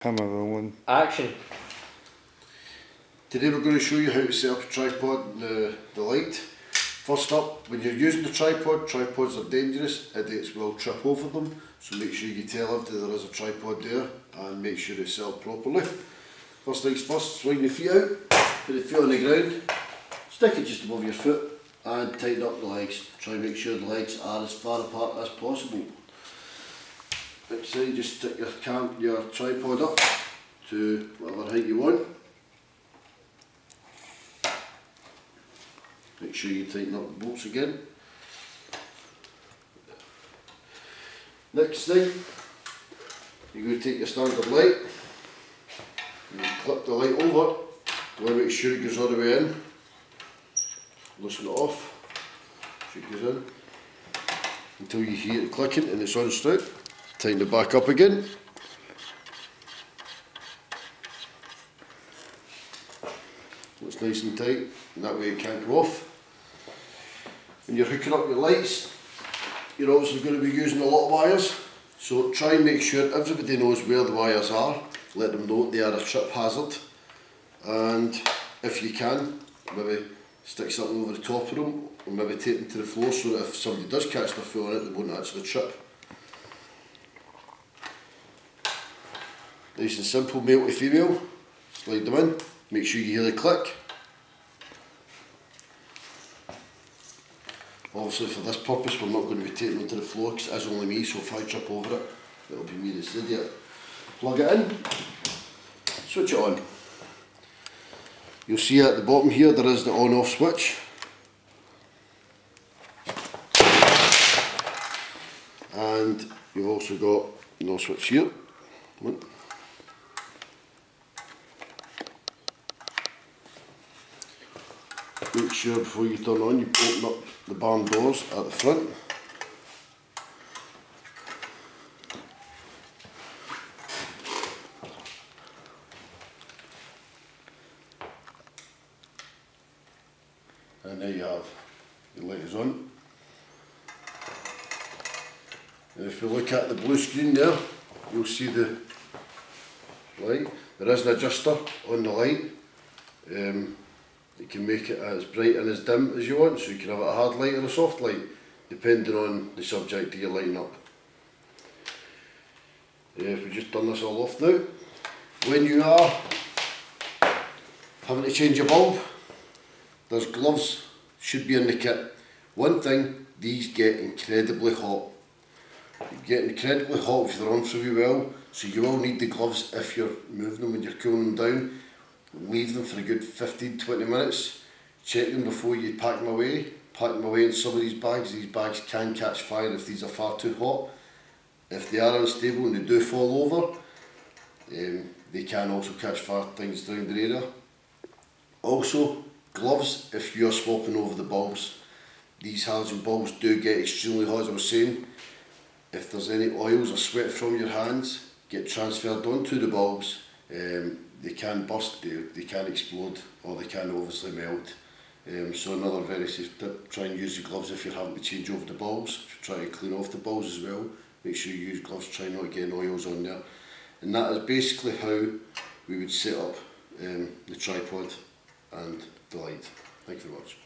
Hammer rolling. Action. Today we're going to show you how to set up a tripod and the light. First up, when you're using the tripod, tripods are dangerous, idiots will trip over them, so make sure you tell if there is a tripod there and make sure it's set up properly. First things first, swing the feet out, put the feet on the ground, stick it just above your foot and tighten up the legs. Try and make sure the legs are as far apart as possible. Next side, just stick your tripod up to whatever height you want. Make sure you tighten up the bolts again. Next thing, you're going to take your standard light and clip the light over. You want to make sure it goes all the way in. Loosen it off, so it goes in until you hear it clicking and it's on straight. Tighten it back up again. It's nice and tight, and that way it can't go off. When you're hooking up your lights, you're obviously going to be using a lot of wires, so try and make sure everybody knows where the wires are. Let them know they are a trip hazard, and if you can, maybe stick something over the top of them, or maybe tape them to the floor so that if somebody does catch their foot on it, they won't actually trip. Nice and simple, male to female. Slide them in, make sure you hear the click. Obviously for this purpose we're not going to be taking them to the floor because it is only me, so if I trip over it, it'll be me that's the idiot. Plug it in, switch it on. You'll see at the bottom here there is the on-off switch. And you've also got no switch here. Make sure before you turn on you open up the barn doors at the front. And there you have, your light is on. And if you look at the blue screen there, you'll see the light. There is an adjuster on the light. You can make it as bright and as dim as you want, so you can have a hard light or a soft light, depending on the subject that you're lighting up. If we just turn this all off now, when you are having to change a bulb, there's gloves, should be in the kit. One thing, these get incredibly hot. They get incredibly hot if they're on through well, so you will need the gloves if you're moving them when you're cooling them down. Leave them for a good 15-20 minutes. Check them before you pack them away. Pack them away in some of these bags. These bags can catch fire if these are far too hot. If they are unstable and they do fall over, they can also catch fire, things down the area. Also, gloves if you're swapping over the bulbs. These halogen bulbs do get extremely hot, as I was saying. If there's any oils or sweat from your hands get transferred onto the bulbs, they can burst, they can explode, or they can obviously melt. So another very safe tip, try and use the gloves if you're having to change over the bulbs. If you try to clean off the bulbs as well, make sure you use gloves, try not to get any oils on there. And that is basically how we would set up the tripod and the light. Thank you very much.